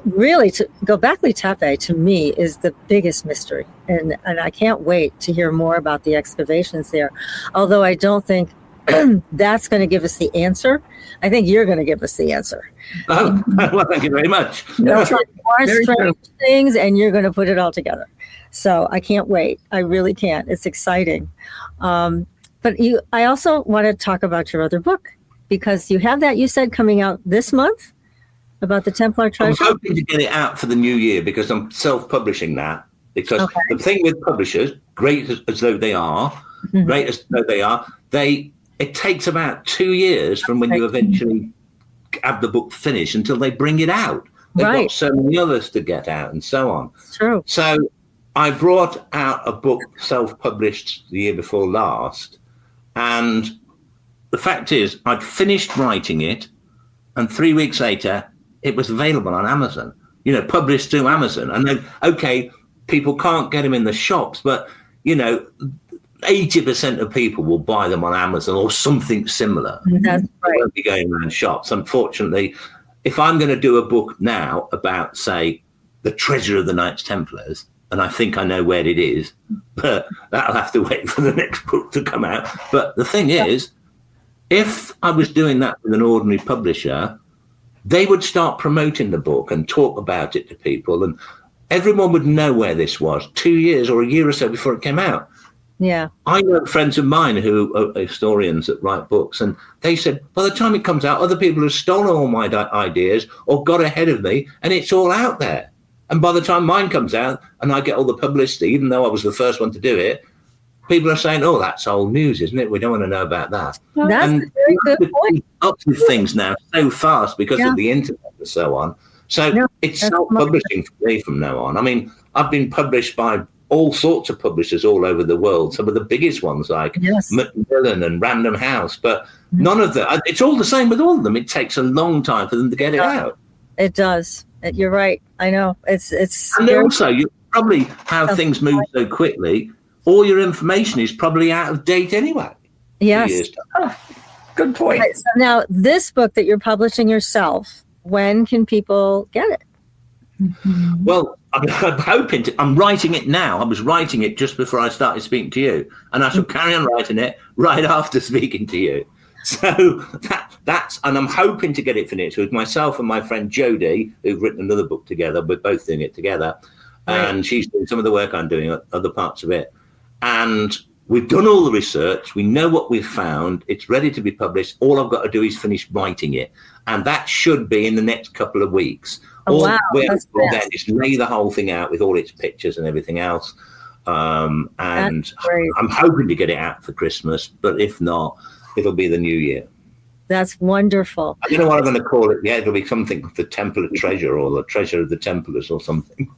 really, Göbekli Tepe, to me, is the biggest mystery. And I can't wait to hear more about the excavations there. Although I don't think that's going to give us the answer. I think you're going to give us the answer. Oh, well, thank you very much. More strange things, and you're going to put it all together. So I can't wait. I really can't. It's exciting. But I also want to talk about your other book, because you have that, you said, coming out this month about the Templar treasure. I'm hoping to get it out for the new year because I'm self-publishing that. Because the thing with publishers, great as though they are, it takes about 2 years from when you eventually have the book finished until they bring it out. They've got so many others to get out and so on. True. So I brought out a book self-published the year before last, and the fact is I'd finished writing it, and 3 weeks later it was available on Amazon, published through Amazon. And then, okay, people can't get them in the shops, but 80% of people will buy them on Amazon or something similar. That's right. They won't be going around shops. Unfortunately, if I'm going to do a book now about, say, the treasure of the Knights Templars, and I think I know where it is, but that'll have to wait for the next book to come out. But the thing is, if I was doing that with an ordinary publisher, they would start promoting the book and talk about it to people, and everyone would know where this was 2 years or a year or so before it came out. Yeah. I know friends of mine who are historians that write books, and they said, by the time it comes out, other people have stolen all my ideas or got ahead of me, and it's all out there. And by the time mine comes out and I get all the publicity, even though I was the first one to do it, people are saying, oh, that's old news, isn't it? We don't want to know about that. Well, that's and a very good point. Up with things now so fast because of the internet and so on. So it's self-publishing for me from now on. I mean, I've been published by all sorts of publishers all over the world, some of the biggest ones like Macmillan and Random House, but none of them. It's all the same with all of them. It takes a long time for them to get it out. It does. You're right. I know. It's. And also, you probably have things move so quickly. All your information is probably out of date anyway. Yes. Good point. Right, so now, this book that you're publishing yourself, when can people get it? Well, I'm hoping to. I'm writing it now. I was writing it just before I started speaking to you, and I shall carry on writing it right after speaking to you. So that's, and I'm hoping to get it finished with myself and my friend Jodie, who've written another book together. We're both doing it together, and she's doing some of the work I'm doing, other parts of it. And we've done all the research. We know what we've found. It's ready to be published. All I've got to do is finish writing it, and that should be in the next couple of weeks. Wow, Then is lay the whole thing out with all its pictures and everything else. And I'm hoping to get it out for Christmas, but if not, it'll be the new year. That's wonderful. I don't know what I'm going to call it yet. It'll be something, the Templar Treasure or the Treasure of the Templars or something.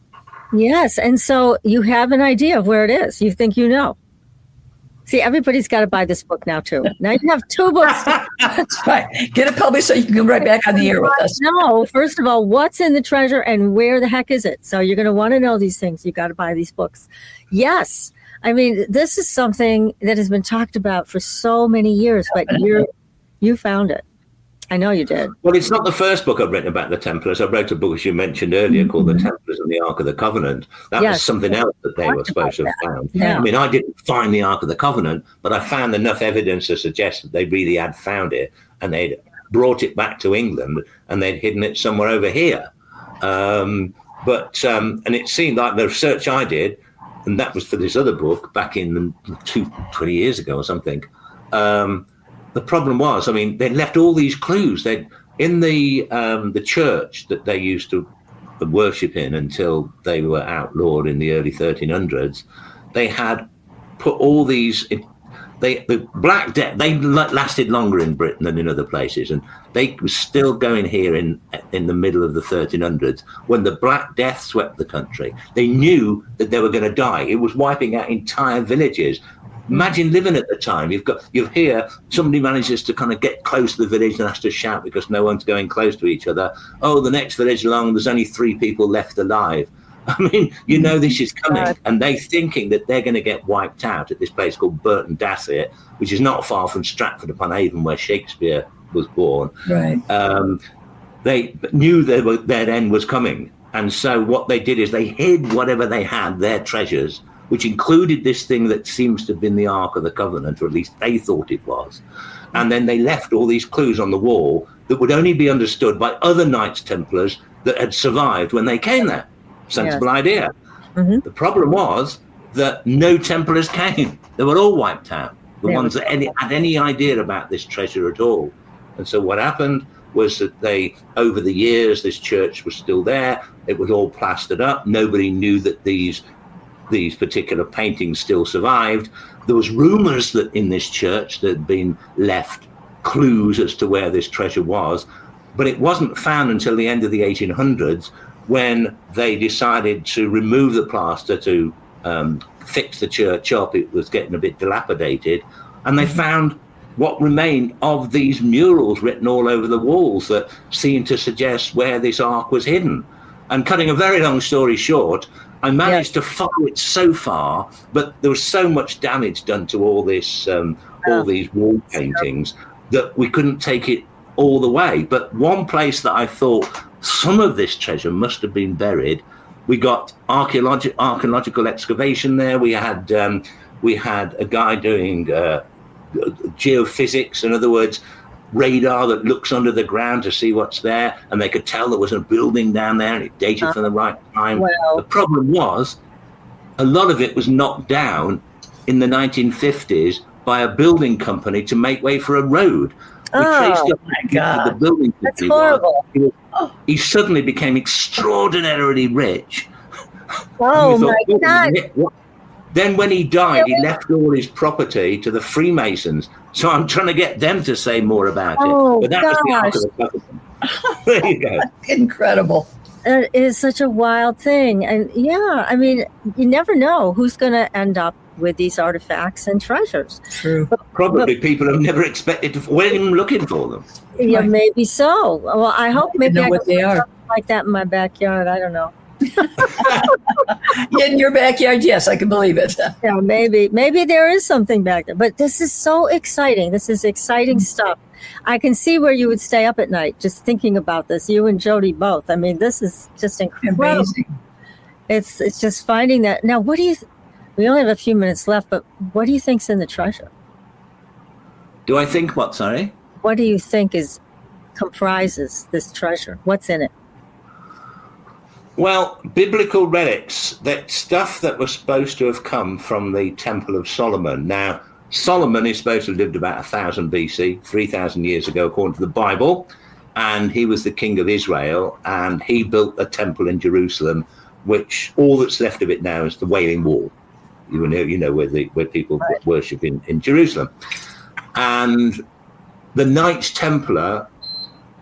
Yes. And so you have an idea of where it is. You think you know. See, everybody's got to buy this book now, too. Now you have 2 books. That's right. Get it published so you can come right back on the air with us. No, first of all, what's in the treasure and where the heck is it? So you're going to want to know these things. You got to buy these books. Yes. I mean, this is something that has been talked about for so many years, but you found it. I know you did. Well, it's not the first book I've written about the Templars. I wrote a book, as you mentioned earlier, called The Templars and the Ark of the Covenant. That was something else that they were supposed to have found. Yeah. I mean, I didn't find the Ark of the Covenant, but I found enough evidence to suggest that they really had found it, and they'd brought it back to England, and they'd hidden it somewhere over here. And it seemed like the research I did, and that was for this other book back in 20 years ago or something. The problem was, I mean, they left all these clues. They in the church that they used to worship in until they were outlawed in the early 1300s. They had put all these. The Black Death. They lasted longer in Britain than in other places, and they were still going here in the middle of the 1300s when the Black Death swept the country. They knew that they were going to die. It was wiping out entire villages. Imagine living at the time. You hear somebody manages to kind of get close to the village and has to shout because no one's going close to each other. Oh, the next village along, there's only 3 people left alive. I mean, this is coming, and they thinking that they're going to get wiped out at this place called Burton Dasset, which is not far from Stratford-upon-Avon, where Shakespeare was born. Right. They knew their end was coming, and so what they did is they hid whatever they had, their treasures, which included this thing that seems to have been the Ark of the Covenant, or at least they thought it was. And then they left all these clues on the wall that would only be understood by other Knights Templars that had survived when they came there. Sensible idea. Mm-hmm. The problem was that no Templars came. They were all wiped out, the ones that had any idea about this treasure at all. And so what happened was that over the years, this church was still there. It was all plastered up. Nobody knew that these particular paintings still survived. There was rumors that in this church there had been left clues as to where this treasure was, but it wasn't found until the end of the 1800s, when they decided to remove the plaster to fix the church up. It was getting a bit dilapidated, and they found what remained of these murals written all over the walls that seemed to suggest where this ark was hidden. And cutting a very long story short, I managed to follow it so far, but there was so much damage done to all this, all these wall paintings, that we couldn't take it all the way. But one place that I thought some of this treasure must have been buried, we got archaeological excavation there. We had a guy doing geophysics, in other words, radar that looks under the ground to see what's there, and they could tell there was a building down there, and it dated from the right time. Well, the problem was a lot of it was knocked down in the 1950s by a building company to make way for a road. We traced up the building company. That's horrible. He suddenly became extraordinarily rich. Oh my God. Then when he died, he left all his property to the Freemasons. So I'm trying to get them to say more about it. But that was the Ark of the Covenant. There you go. Incredible. It is such a wild thing. And yeah, I mean, you never know who's going to end up with these artifacts and treasures. True. Probably people have never expected to went in looking for them. Yeah, maybe so. Well, I hope maybe I can put something like that in my backyard. I don't know. In your backyard, yes, I can believe it. Yeah, maybe there is something back there. But this is so exciting. This is exciting stuff. I can see where you would stay up at night just thinking about this. You and Jody both. I mean, this is just incredible. Amazing. It's just finding that. Now, what do you? We only have a few minutes left, but what do you think's in the treasure? Do I think what? Sorry. What do you think comprises this treasure? What's in it? Well, biblical relics, that stuff that was supposed to have come from the Temple of Solomon. Now, Solomon is supposed to have lived about 1000 BC, 3,000 years ago, according to the Bible, and he was the king of Israel, and he built a temple in Jerusalem, which all that's left of it now is the Wailing Wall. You know where people worship in Jerusalem. And the Knights Templar,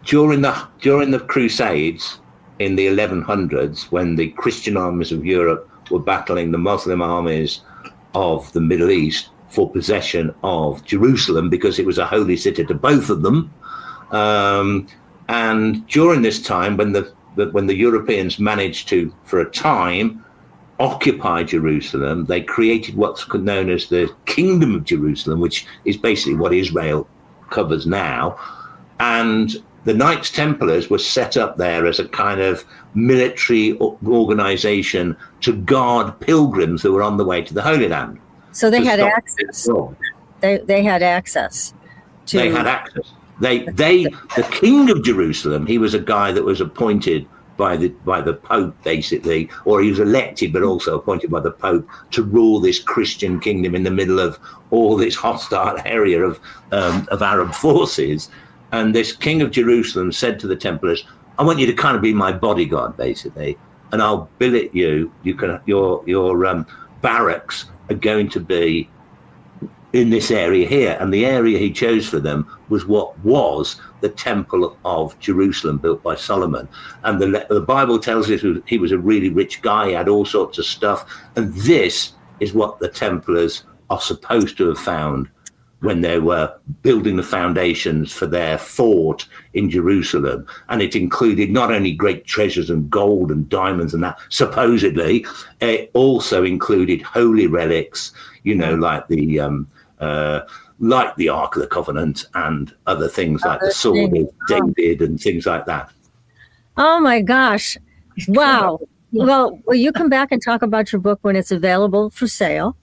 during the Crusades, in the 1100s, when the Christian armies of Europe were battling the Muslim armies of the Middle East for possession of Jerusalem, because it was a holy city to both of them. And during this time, when the Europeans managed to, for a time, occupy Jerusalem, they created what's known as the Kingdom of Jerusalem, which is basically what Israel covers now. And the Knights Templars were set up there as a kind of military organization to guard pilgrims who were on the way to the Holy Land. So they had access. They had access. They had access. The King of Jerusalem, he was a guy that was appointed by the Pope, basically, or he was elected, but also appointed by the Pope to rule this Christian kingdom in the middle of all this hostile area of Arab forces. And this King of Jerusalem said to the Templars, I want you to kind of be my bodyguard, basically, and I'll billet you. Your barracks are going to be in this area here. And the area he chose for them was what was the Temple of Jerusalem, built by Solomon. And the Bible tells us he was a really rich guy. He had all sorts of stuff. And this is what the Templars are supposed to have found when they were building the foundations for their fort in Jerusalem. And it included not only great treasures and gold and diamonds and that, supposedly, it also included holy relics, like the Ark of the Covenant and other things like the sword of David and things like that. Oh my gosh. Wow. Well, will you come back and talk about your book when it's available for sale?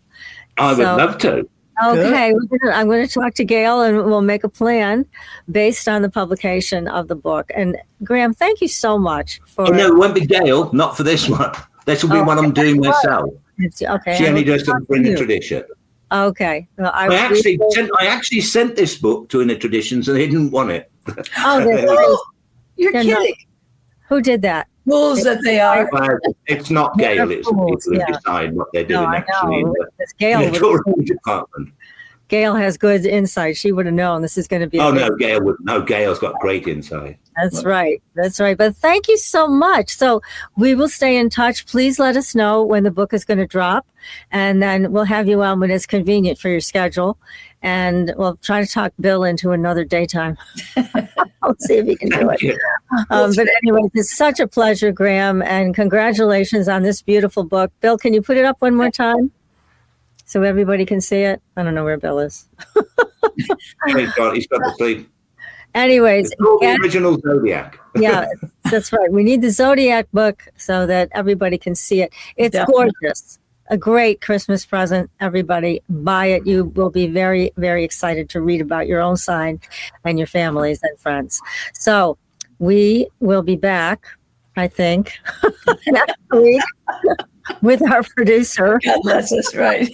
I would love to. Okay, I'm going to talk to Gail and we'll make a plan based on the publication of the book. And Graham, thank you so much for. Oh, no, it won't be Gail, not for this one. This will be one I'm doing myself. Okay. She only does them for Inner Tradition. Okay. Well, I actually sent this book to Inner Traditions and they didn't want it. Oh, you're kidding. Who did that? Fools that they are. It's not Gail. It's people who decide what they're doing actually in the editorial department. Gail has good insight. She would have known this is going to be. Oh no, Gail would. No, Gail's got great insight. That's right. That's right. But thank you so much. So we will stay in touch. Please let us know when the book is going to drop, and then we'll have you on when it's convenient for your schedule. And we'll try to talk Bill into another daytime. I'll see if he can do it. But anyway, it's such a pleasure, Graham, and congratulations on this beautiful book. Bill, can you put it up one more time so everybody can see it? I don't know where Bill is. He's got to sleep. Anyways, it's called the original Zodiac. Yeah, that's right. We need the Zodiac book so that everybody can see it. It's gorgeous. A great Christmas present. Everybody buy it. You will be very, very excited to read about your own sign and your families and friends. So we will be back, I think, next week with our producer. God bless us, right.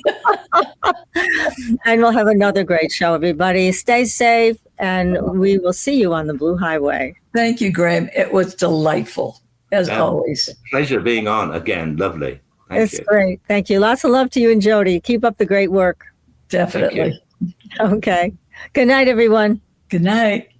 And we'll have another great show, everybody. Stay safe, and we will see you on the Blue Highway. Thank you, Graham. It was delightful, as always. Pleasure being on again. Lovely. It's great. Thank you. Lots of love to you and Jody. Keep up the great work. Definitely. Okay. Good night, everyone. Good night.